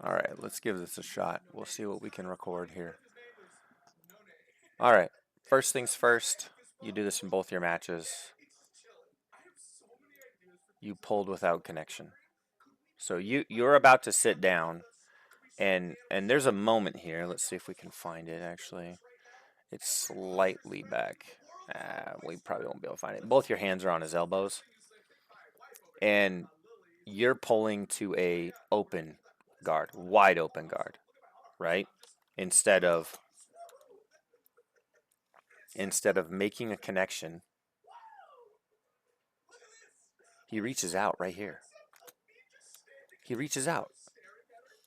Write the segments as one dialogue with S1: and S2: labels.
S1: All right, let's give this a shot. We'll see what we can record here. All right, first things first, you do this in both your matches. You pulled without connection. So you're about to sit down, and there's a moment here. Let's see if we can find it actually. It's slightly back. We probably won't be able to find it. Both your hands are on his elbows, and you're pulling to a open guard, wide open guard, right? Instead of making a connection, he reaches out right here. He reaches out.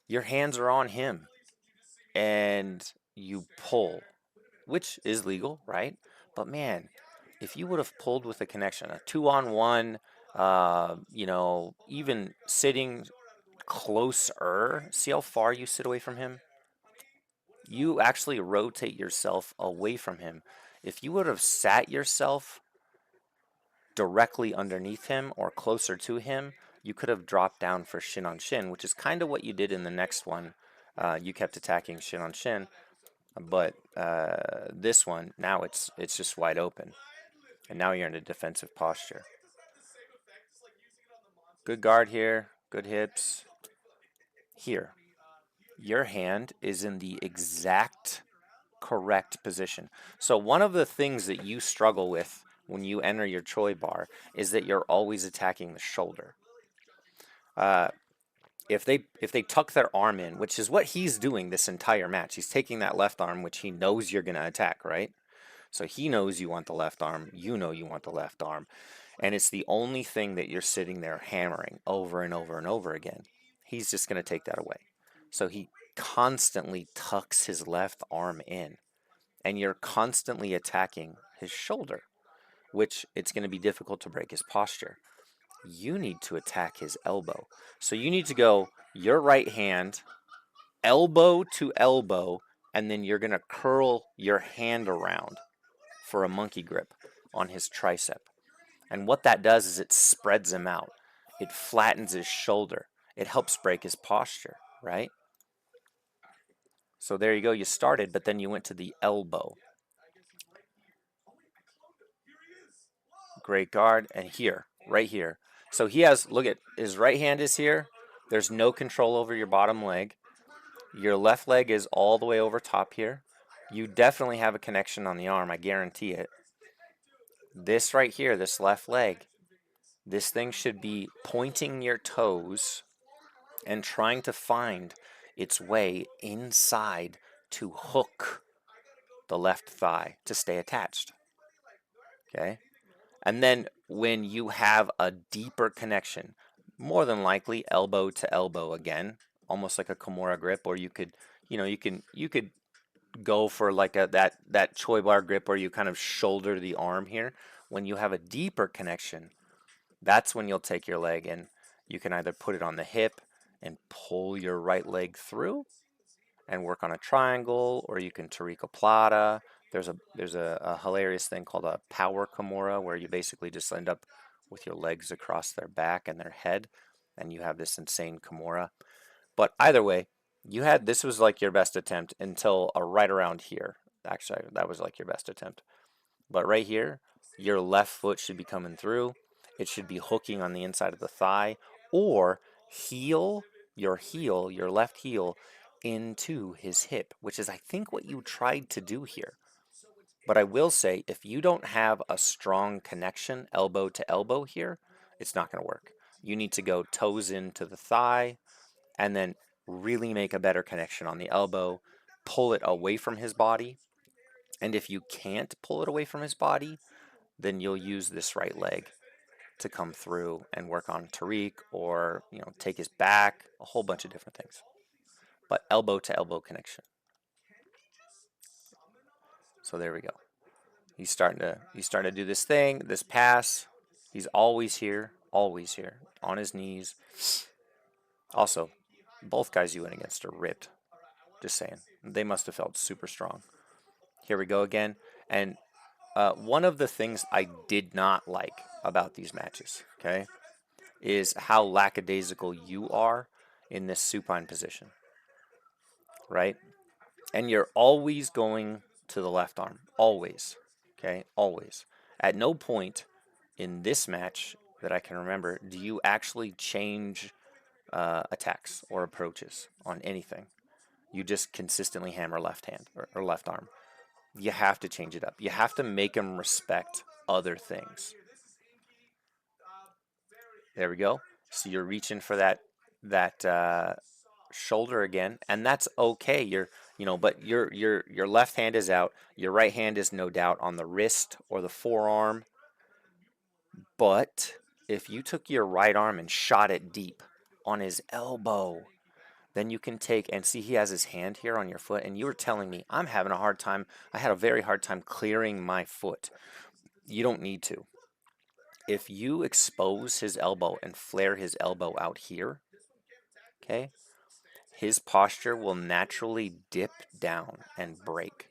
S1: Your hands are on him, and you pull, which is legal, right? But man, if you would have pulled with a connection, a 2-on-1, even sitting closer, see how far you sit away from him? You actually rotate yourself away from him. If you would have sat yourself directly underneath him or closer to him, you could have dropped down for shin on shin, which is kind of what you did in the next one. You kept attacking shin on shin, but this one, now it's just wide open, and now you're in a defensive posture. Good guard here, good hips. Here, your hand is in the exact correct position. So one of the things that you struggle with when you enter your Choi bar is that you're always attacking the shoulder. Uh, if they tuck their arm in, which is what he's doing this entire match, he's taking that left arm, which he knows you're going to attack, right? So he knows you want the left arm, you know you want the left arm, and it's the only thing that you're sitting there hammering over and over and over again. He's just going to take that away. So he constantly tucks his left arm in, and you're constantly attacking his shoulder, which it's going to be difficult to break his posture. You need to attack his elbow. So you need to go your right hand, elbow to elbow, and then you're going to curl your hand around for a monkey grip on his tricep. And what that does is it spreads him out. It flattens his shoulder. It helps break his posture, right? So there you go. You started, but then you went to the elbow. Great guard. And here, right here. So he has, look at, his right hand is here. There's no control over your bottom leg. Your left leg is all the way over top here. You definitely have a connection on the arm. I guarantee it. This right here, this left leg, this thing should be pointing your toes and trying to find its way inside to hook the left thigh to stay attached. Okay? And then when you have a deeper connection, more than likely elbow to elbow again, almost like a Kimura grip, or you could, you could go for like that Choi bar grip where you kind of shoulder the arm here. When you have a deeper connection, that's when you'll take your leg and you can either put it on the hip and pull your right leg through and work on a triangle, or you can Tariqa Plata. There's a hilarious thing called a power Kimura where you basically just end up with your legs across their back and their head, and you have this insane Kimura. But either way, this was like your best attempt until right around here. Actually, that was like your best attempt. But right here, your left foot should be coming through. It should be hooking on the inside of the thigh, or your left heel, into his hip, which is, I think, what you tried to do here. But I will say, if you don't have a strong connection, elbow to elbow here, it's not going to work. You need to go toes into the thigh, and then really make a better connection on the elbow, pull it away from his body. And if you can't pull it away from his body, then you'll use this right leg to come through and work on Tariq, or take his back, a whole bunch of different things. But elbow to elbow connection. So there we go. He's starting to do this thing, this pass. He's always here on his knees. Also, both guys you went against are ripped. Just saying. They must have felt super strong. Here we go again. And one of the things I did not like about these matches, okay, is how lackadaisical you are in this supine position, right? And you're always going to the left arm, always, okay? Always. At no point in this match that I can remember do you actually change attacks or approaches on anything. You just consistently hammer left hand or left arm. You have to change it up. You have to make him respect other things. There we go. So you're reaching for that shoulder again, and that's okay. But your left hand is out. Your right hand is no doubt on the wrist or the forearm. But if you took your right arm and shot it deep on his elbow, then you can take and see he has his hand here on your foot, and you were telling me I'm having a hard time. I had a very hard time clearing my foot. You don't need to. If you expose his elbow and flare his elbow out here, okay, his posture will naturally dip down and break.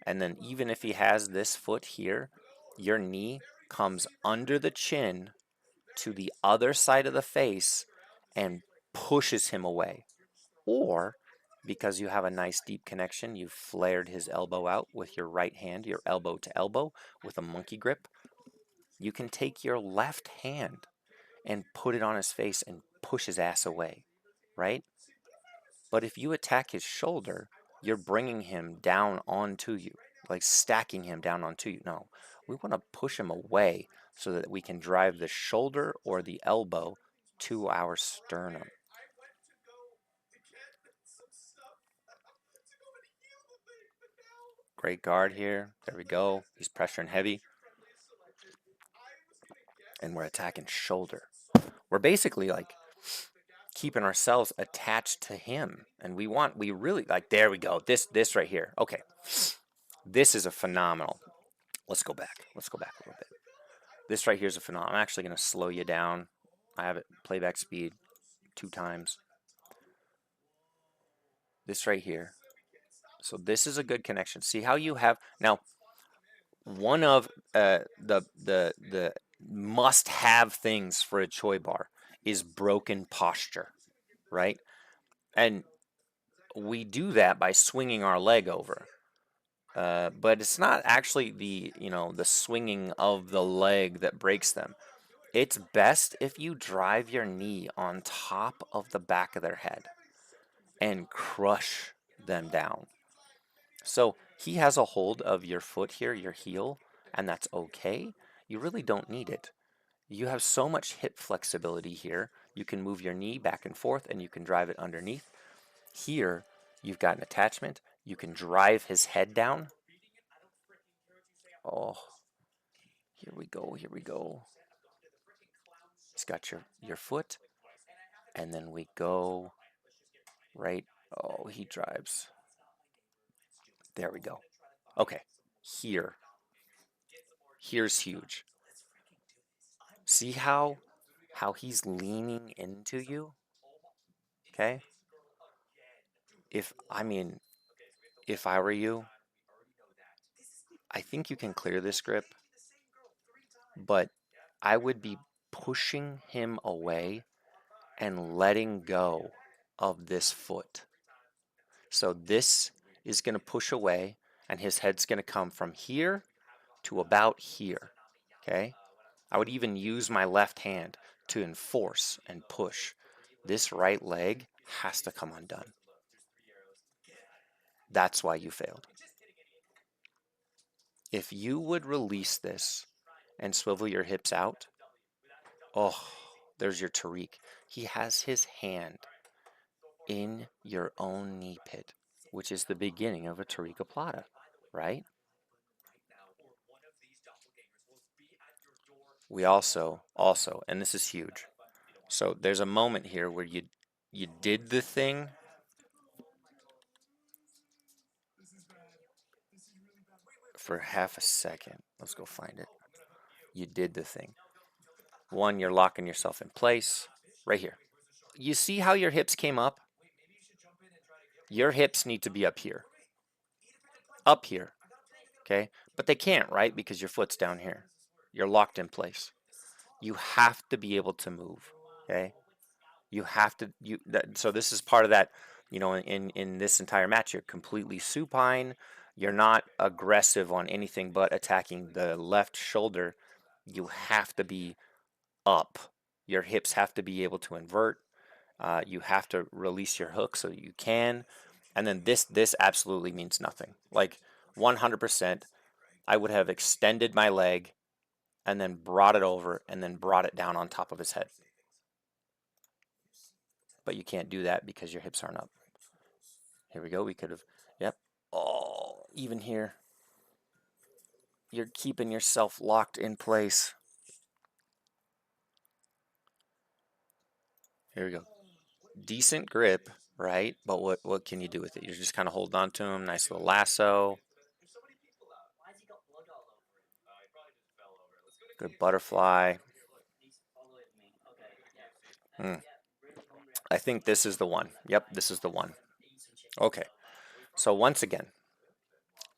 S1: And then even if he has this foot here, your knee comes under the chin to the other side of the face and pushes him away. Or because you have a nice deep connection, you flared his elbow out with your right hand, your elbow to elbow with a monkey grip. You can take your left hand and put it on his face and push his ass away, right? But if you attack his shoulder, you're bringing him down onto you, like stacking him down onto you. No, we want to push him away so that we can drive the shoulder or the elbow to our sternum. Great guard here. There we go. He's pressuring heavy. And we're attacking shoulder. We're basically like keeping ourselves attached to him. And we really like, there we go. This right here. Okay. This is a phenomenal. Let's go back a little bit. This right here is a phenomenal. I'm actually going to slow you down. I have it playback speed 2 times. This right here. So this is a good connection. See how you have now. One of the must-have things for a Choi bar is broken posture, right? And we do that by swinging our leg over. But it's not actually the swinging of the leg that breaks them. It's best if you drive your knee on top of the back of their head and crush them down. So he has a hold of your foot here, your heel, and that's okay. You really don't need it. You have so much hip flexibility here. You can move your knee back and forth and you can drive it underneath. Here, you've got an attachment. You can drive his head down. Oh, here we go, here we go. He's got your foot, and then we go right. Oh, he drives. There we go. Okay, here's huge. See how he's leaning into you? Okay? If I were you, I think you can clear this grip, but I would be pushing him away and letting go of this foot. So this is going to push away, and his head's going to come from here to about here. Okay? I would even use my left hand to enforce and push. This right leg has to come undone. That's why you failed. If you would release this and swivel your hips out, oh, there's your Tariq. He has his hand in your own knee pit, which is the beginning of a Tariqa Plata, right? We also, and this is huge. So there's a moment here where you did the thing. For half a second. Let's go find it. You did the thing. One, you're locking yourself in place. Right here. You see how your hips came up? Your hips need to be up here. Up here. Okay? But they can't, right? Because your foot's down here. You're locked in place. You have to be able to move. Okay? You have to so this is part of that, in this entire match, you're completely supine. You're not aggressive on anything but attacking the left shoulder. You have to be up. Your hips have to be able to invert. You have to release your hook so you can. And then this absolutely means nothing. Like 100%, I would have extended my leg and then brought it over and then brought it down on top of his head. But you can't do that because your hips aren't up. Here we go. We could have, yep. Oh, even here, you're keeping yourself locked in place. Here we go. Decent grip, right? But what can you do with it? You're just kind of holding on to him. Nice little lasso. Good butterfly. Hmm. I think this is the one. Yep, this is the one. Okay. So once again,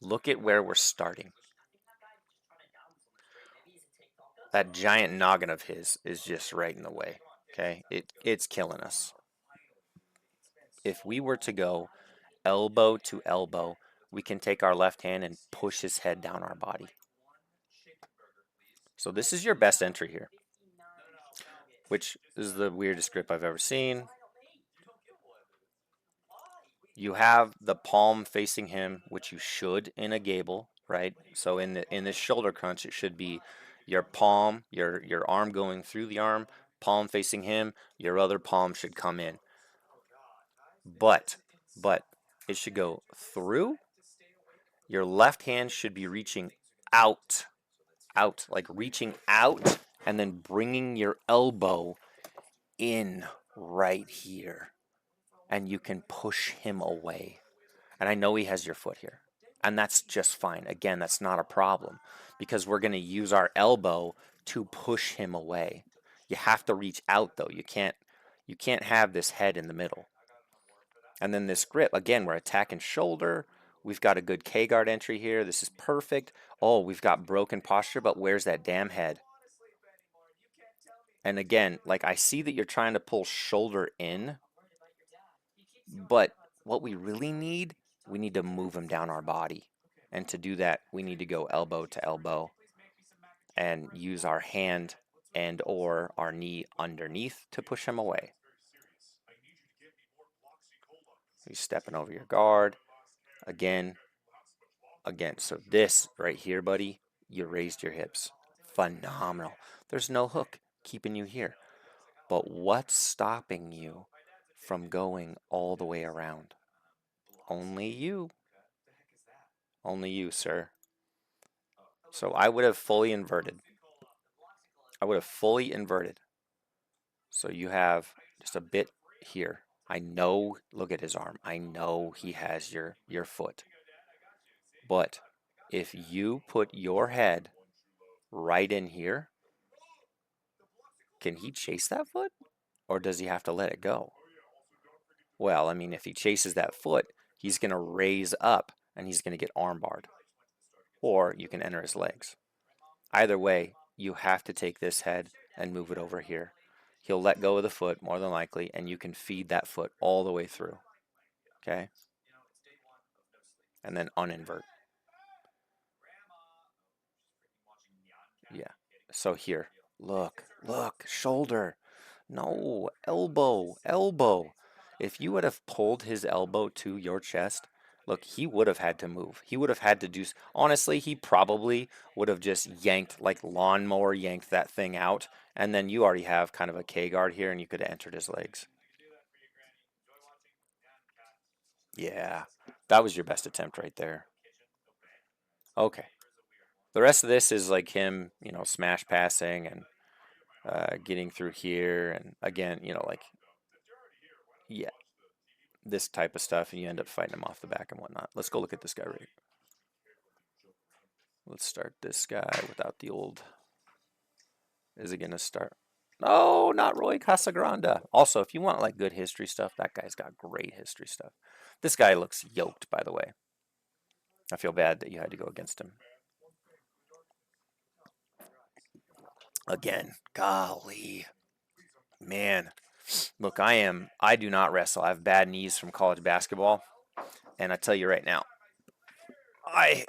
S1: look at where we're starting. That giant noggin of his is just right in the way. Okay? It's killing us. If we were to go elbow to elbow, we can take our left hand and push his head down our body. So this is your best entry here, which is the weirdest grip I've ever seen. You have the palm facing him, which you should in a gable, right? So in this shoulder crunch, it should be your palm, your arm going through the arm, palm facing him, your other palm should come in. But it should go through. Your left hand should be reaching out, like reaching out and then bringing your elbow in right here. And you can push him away. And I know he has your foot here. And that's just fine. Again, that's not a problem because we're going to use our elbow to push him away. You have to reach out though. You can't have this head in the middle. And then this grip, again, we're attacking shoulder. We've got a good K-guard entry here. This is perfect. Oh, we've got broken posture, but where's that damn head? And again, like I see that you're trying to pull shoulder in, but what we really need, we need to move him down our body. And to do that, we need to go elbow to elbow and use our hand and or our knee underneath to push him away. He's stepping over your guard. Again. So this right here, buddy, you raised your hips. Phenomenal. There's no hook keeping you here. But what's stopping you from going all the way around? Only you. Only you, sir. So I would have fully inverted. So you have just a bit here. I know, look at his arm. I know he has your foot. But if you put your head right in here, can he chase that foot? Or does he have to let it go? Well, I mean, if he chases that foot, he's going to raise up and he's going to get armbarred. Or you can enter his legs. Either way, you have to take this head and move it over here. He'll let go of the foot, more than likely, and you can feed that foot all the way through. Okay? And then uninvert. Yeah. So here, look, shoulder. No, elbow. If you would have pulled his elbow to your chest, look, he would have had to move. He would have had to do, honestly, he probably would have just yanked, like lawnmower yanked that thing out. And then you already have kind of a K guard here and you could have entered his legs. Yeah, that was your best attempt right there. Okay. The rest of this is like him, smash passing and getting through here. And again, like, yeah, this type of stuff. And you end up fighting him off the back and whatnot. Let's go look at this guy right here. Let's start this guy without the old. Is it going to start? No, not Roy Casagrande. Also, if you want like good history stuff, that guy's got great history stuff. This guy looks yoked, by the way. I feel bad that you had to go against him. Again, golly, man. Look, I do not wrestle. I have bad knees from college basketball, and I tell you right now, I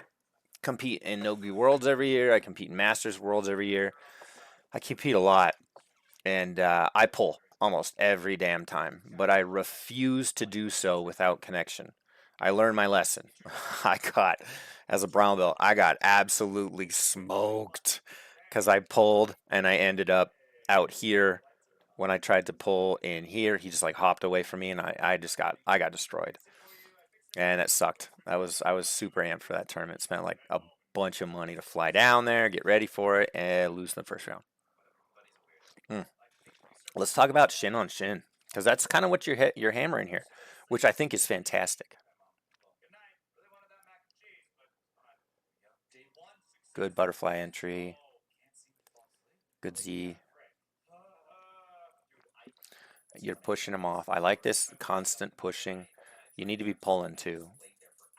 S1: compete in Nogi Worlds every year. I compete in Masters Worlds every year. I compete a lot, and I pull almost every damn time, but I refuse to do so without connection. I learned my lesson. I got, as a brown belt, I got absolutely smoked because I pulled and I ended up out here. When I tried to pull in here, he just like hopped away from me, and I got destroyed, and it sucked. I was super amped for that tournament. Spent like a bunch of money to fly down there, get ready for it, and lose in the first round. Hmm. Let's talk about shin on shin, because that's kind of what you're hammering here, which I think is fantastic. Good butterfly entry, good Z. You're pushing them off. I like this constant pushing. You need to be pulling too,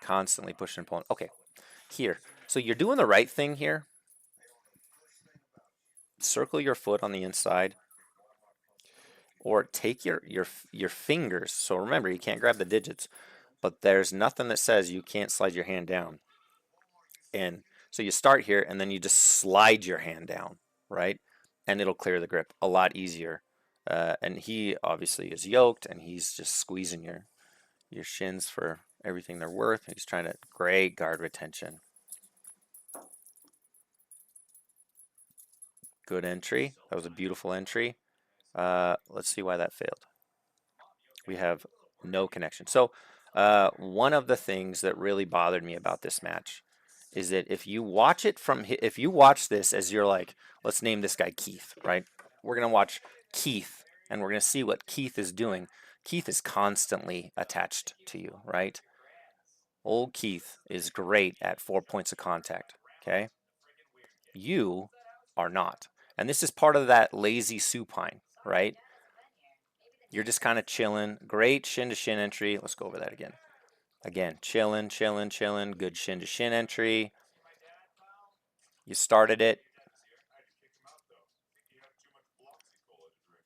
S1: constantly pushing and pulling. Okay, here. So you're doing the right thing here. Circle your foot on the inside, or take your fingers. So remember, you can't grab the digits, but there's nothing that says you can't slide your hand down. And so you start here, and then you just slide your hand down, right? And it'll clear the grip a lot easier. And he obviously is yoked, and he's just squeezing your shins for everything they're worth. He's trying to great guard retention. Good entry. That was a beautiful entry. Let's see why that failed. We have no connection. So one of the things that really bothered me about this match is that if you watch it from if you watch this as you're like, let's name this guy Keith, right? We're gonna watch Keith, and we're gonna see what Keith is doing. Keith is constantly attached to you, right? Old Keith is great at 4 points of contact. Okay, you are not, and this is part of that lazy supine, right? You're just kind of chilling. Great shin to shin entry. Let's go over that again. Again, chilling, chilling, chilling. Good shin to shin entry. You started it.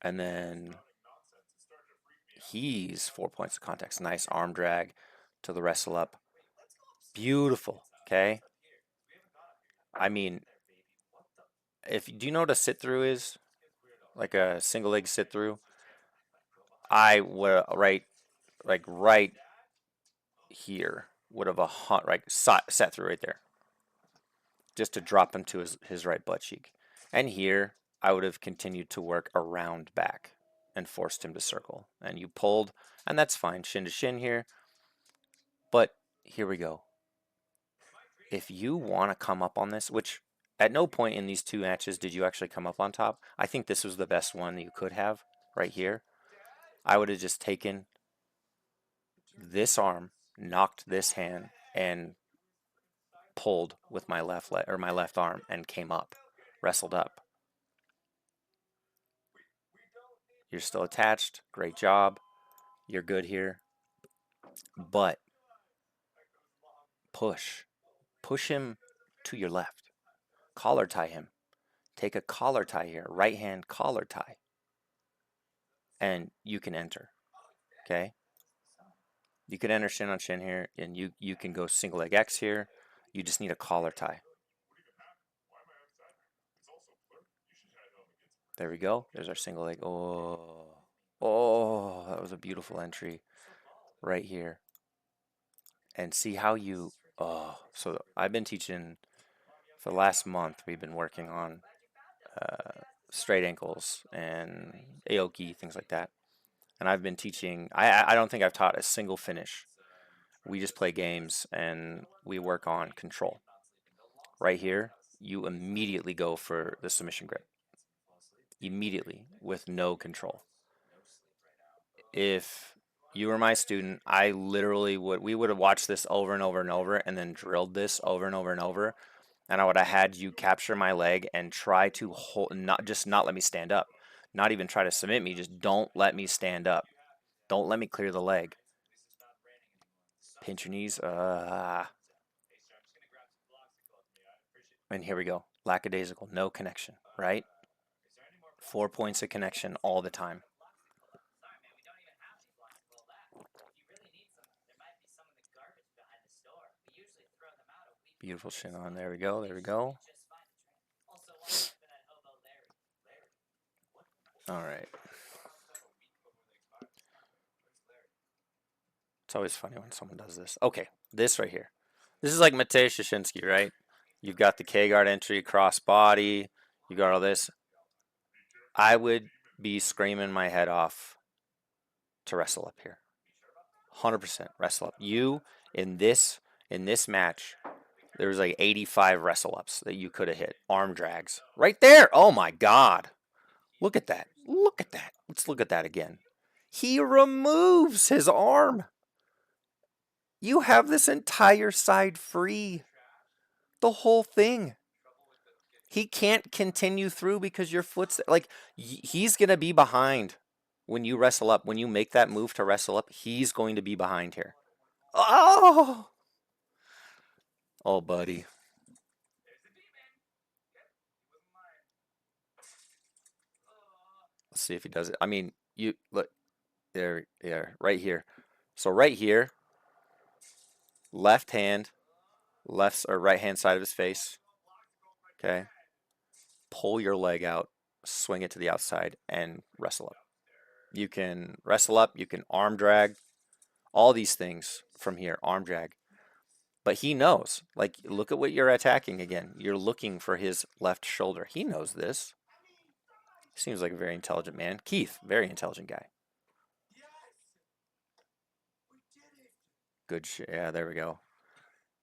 S1: And then he's 4 points of contact. Nice arm drag to the wrestle up. Beautiful. Okay. I mean, if do you know what a sit through is? Like a single leg sit through? I would right here would have right sat through right there, just to drop him to his right butt cheek. And here, I would have continued to work around back and forced him to circle. And you pulled, and that's fine, shin to shin here. But here we go. If you want to come up on this, which at no point in these two matches did you actually come up on top. I think this was the best one that you could have right here. I would have just taken this arm, knocked this hand, and pulled with my left leg or my left arm and came up, wrestled up. You're still attached. Great job. You're good here. But push. Push him to your left. Collar tie him. Take a collar tie here. Right hand collar tie. And you can enter. Okay? You can enter shin on shin here. And you can go single leg X here. You just need a collar tie. There we go. There's our single leg. Oh. Oh, that was a beautiful entry right here. And see how you. Oh, so I've been teaching for the last month. We've been working on straight ankles and aoki, things like that. And I've been teaching. I don't think I've taught a single finish. We just play games and we work on control. Right here, you immediately go for the submission grip. Immediately with no control. If you were my student, I literally would. We would have watched this over and over and over, and then drilled this over and over and over. And I would have had you capture my leg and try to hold, not let me stand up, not even try to submit me. Just don't let me stand up. Don't let me clear the leg. Pinch your knees. And here we go. Lackadaisical. No connection. Right. 4 points of connection all the time. Beautiful shin on. There we go. There we go. All right. It's always funny when someone does this. Okay, this right here. This is like Matej Shashinsky, right? You've got the K-guard entry, cross body. You got all this. I would be screaming my head off to wrestle up here. 100% wrestle up. You in this match, there was like 85 wrestle ups that you could have hit. Arm drags. Right there. Oh my god. Look at that. Look at that. Let's look at that again. He removes his arm. You have this entire side free. The whole thing. He can't continue through because your foot's like he's going to be behind when you wrestle up. When you make that move to wrestle up, he's going to be behind here. Oh, oh, buddy. Let's see if he does it. I mean, you look there, right here. So right here, left hand, left or right hand side of his face. Okay, pull your leg out, swing it to the outside, and wrestle up. You can wrestle up. You can arm drag. All these things from here, arm drag. But he knows. Like, look at what you're attacking again. You're looking for his left shoulder. He knows this. Seems like a very intelligent man. Keith, very intelligent guy. Good shit. Yeah, there we go.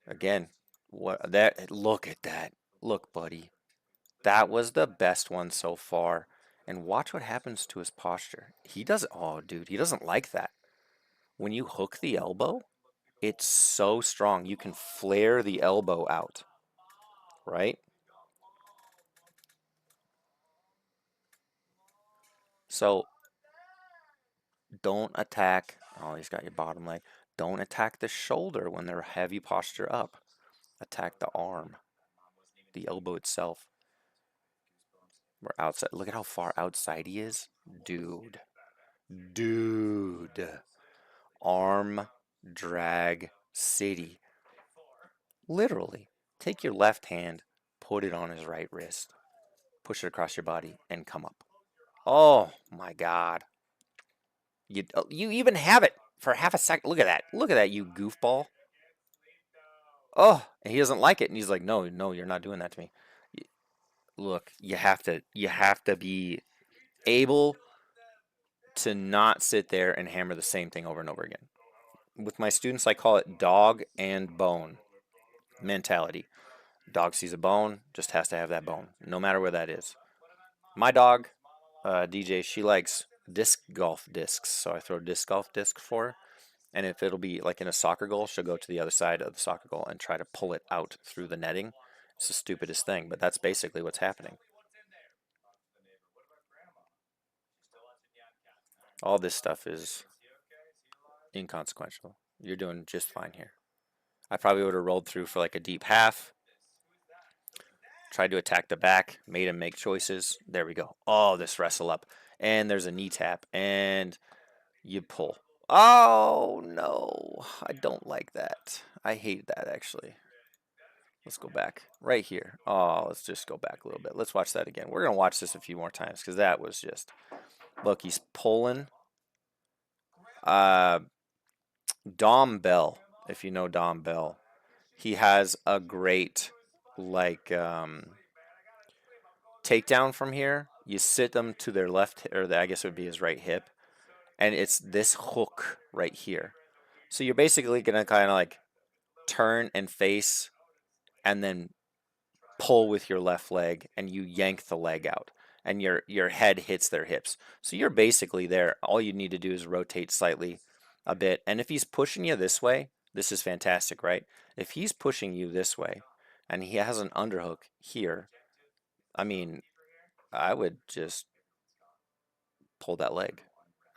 S1: Again, what that? Look at that. Look, buddy. That was the best one so far. And watch what happens to his posture. He doesn't. Oh, dude, he doesn't like that. When you hook the elbow, it's so strong. You can flare the elbow out, right? So don't attack. Oh, he's got your bottom leg. Don't attack the shoulder when they're heavy posture up. Attack the arm, the elbow itself. We're outside. Look at how far outside he is. Dude. Dude. Arm drag city. Literally. Take your left hand, put it on his right wrist, push it across your body, and come up. Oh my God. You even have it for half a second. Look at that. Look at that, you goofball. Oh, and he doesn't like it, and he's like, no, no, you're not doing that to me. Look, you have to be able to not sit there and hammer the same thing over and over again. With my students, I call it dog and bone mentality. Dog sees a bone, just has to have that bone, no matter where that is. My dog, DJ, she likes disc golf discs, so I throw disc golf discs for her. And if it'll be like in a soccer goal, she'll go to the other side of the soccer goal and try to pull it out through the netting. It's the stupidest thing, but that's basically what's happening. All this stuff is inconsequential. You're doing just fine here. I probably would have rolled through for like a deep half, tried to attack the back, made him make choices. There we go. Oh, this wrestle up. And there's a knee tap, and you pull. Oh, no. I don't like that. I hate that, actually. Let's go back right here. Oh, let's just go back a little bit. Let's watch that again. We're going to watch this a few more times because that was just. Look, he's pulling. Uh, Dom Bell, if you know Dom Bell, he has a great, like, takedown from here. You sit them to their left, or I guess it would be his right hip, and it's this hook right here. So you're basically going to kind of like turn and face and then pull with your left leg and you yank the leg out and your head hits their hips. So you're basically there. All you need to do is rotate slightly a bit. And if he's pushing you this way, this is fantastic, right? If he's pushing you this way and he has an underhook here, I mean, I would just pull that leg.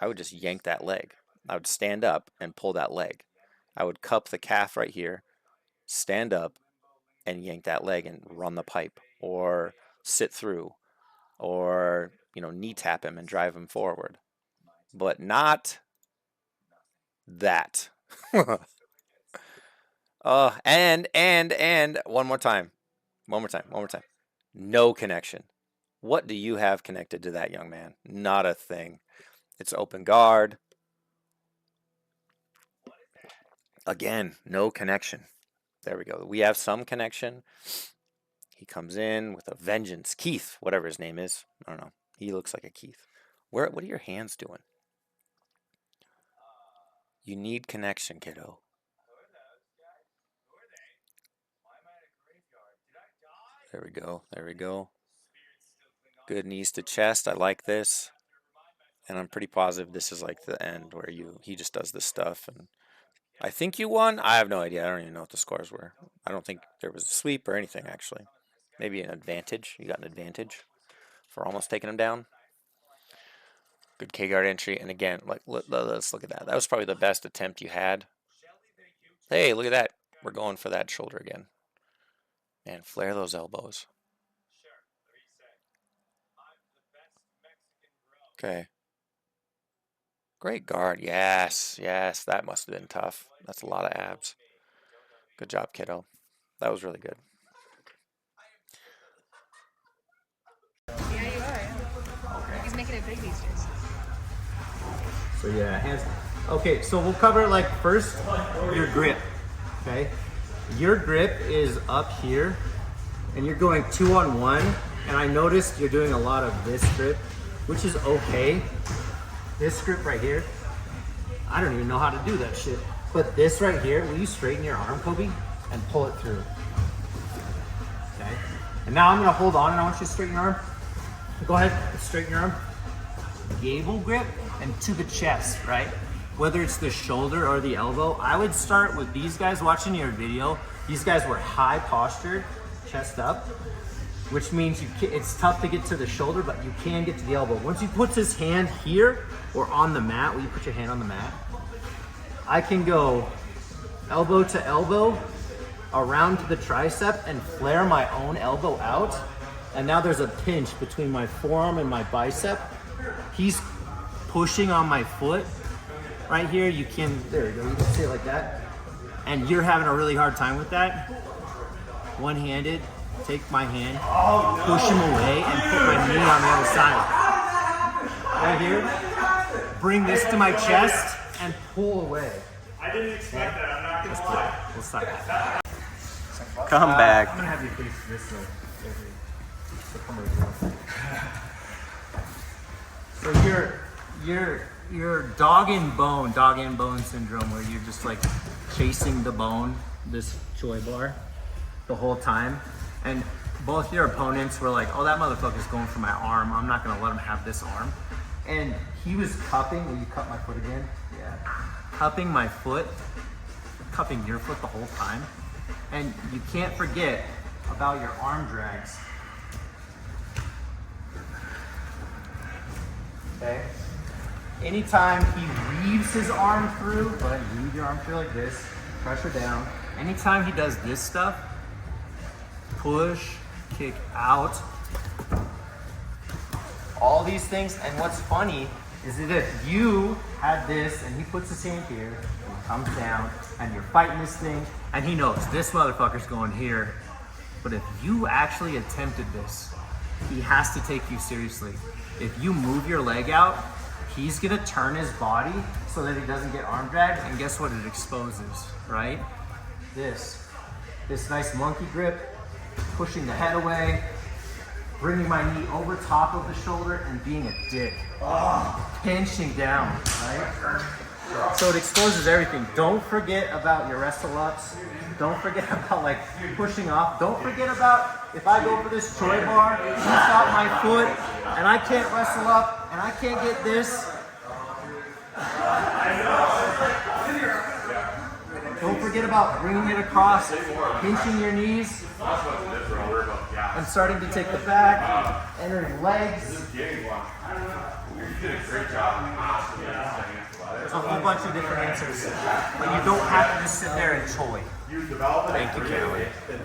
S1: I would just yank that leg. I would stand up and pull that leg. I would cup the calf right here, stand up, and yank that leg and run the pipe or sit through or knee tap him and drive him forward, but not that. And one more time. One more time. One more time. No connection. What do you have connected to that young man? Not a thing. It's open guard. Again, no connection. There we go. We have some connection. He comes in with a vengeance. Keith, whatever his name is. I don't know. He looks like a Keith. What are your hands doing? You need connection, kiddo. There we go. There we go. Good knees to chest. I like this. And I'm pretty positive this is like the end where he just does this stuff. And I think you won. I have no idea. I don't even know what the scores were. I don't think there was a sweep or anything, actually. Maybe an advantage. You got an advantage for almost taking him down. Good K-guard entry. And again, let's look at that. That was probably the best attempt you had. Hey, look at that. We're going for that shoulder again. Man, flare those elbows. Okay. Great guard. Yes, yes. That must have been tough. That's a lot of abs. Good job, kiddo. That was really good.
S2: Yeah, you are. Yeah. He's making it big these days.
S3: So yeah, hands. Okay, so we'll cover like first your grip. Okay, your grip is up here, and you're going 2-on-1. And I noticed you're doing a lot of this grip, which is okay. This grip right here, I don't even know how to do that shit. But this right here, will you straighten your arm, Kobe, and pull it through? Okay. And now I'm gonna hold on, and I want you to straighten your arm. Go ahead, straighten your arm. Gable grip and to the chest, right? Whether it's the shoulder or the elbow, I would start with these guys watching your video. These guys were high postured, chest up, which means it's tough to get to the shoulder, but you can get to the elbow. Once he puts his hand here or on the mat, will you put your hand on the mat? I can go elbow to elbow around to the tricep and flare my own elbow out. And now there's a pinch between my forearm and my bicep. He's pushing on my foot right here. You can, there you go, you can see it like that. And you're having a really hard time with that. One-handed, take my hand, push him away, and put my knee on the other side. Right here, bring this to my chest and pull away.
S4: I didn't expect that, I'm not gonna lie.
S3: We'll stop that.
S1: Come back.
S3: I'm gonna have you face this way. So come over here. So you're dog and bone syndrome, where you're just like chasing the bone, this joy bar, the whole time. And both your opponents were like, oh, that motherfucker's going for my arm. I'm not gonna let him have this arm. And he was cupping, will you cup my foot again? Yeah. Cupping my foot, cupping your foot the whole time. And you can't forget about your arm drags. Okay? Anytime he weaves his arm through, go ahead and weave your arm through like this, pressure down. Anytime he does this stuff, push, kick out, all these things. And what's funny is that if you had this and he puts his hand here and comes down and you're fighting this thing and he knows this motherfucker's going here, but if you actually attempted this, he has to take you seriously. If you move your leg out, he's gonna turn his body so that he doesn't get arm drag, and guess what it exposes, right? This nice monkey grip, pushing the head away, bringing my knee over top of the shoulder and being a dick. Pinching down, right? So it exposes everything. Don't forget about your wrestle ups. Don't forget about like pushing off. Don't forget about if I go for this Troy bar, he's got my foot, and I can't wrestle up, and I can't get this. Don't forget about bringing it across, pinching your knees, and starting to take the back, entering legs. There's a whole bunch of different answers, but you don't have to just sit there and toy. Thank you, Kelly.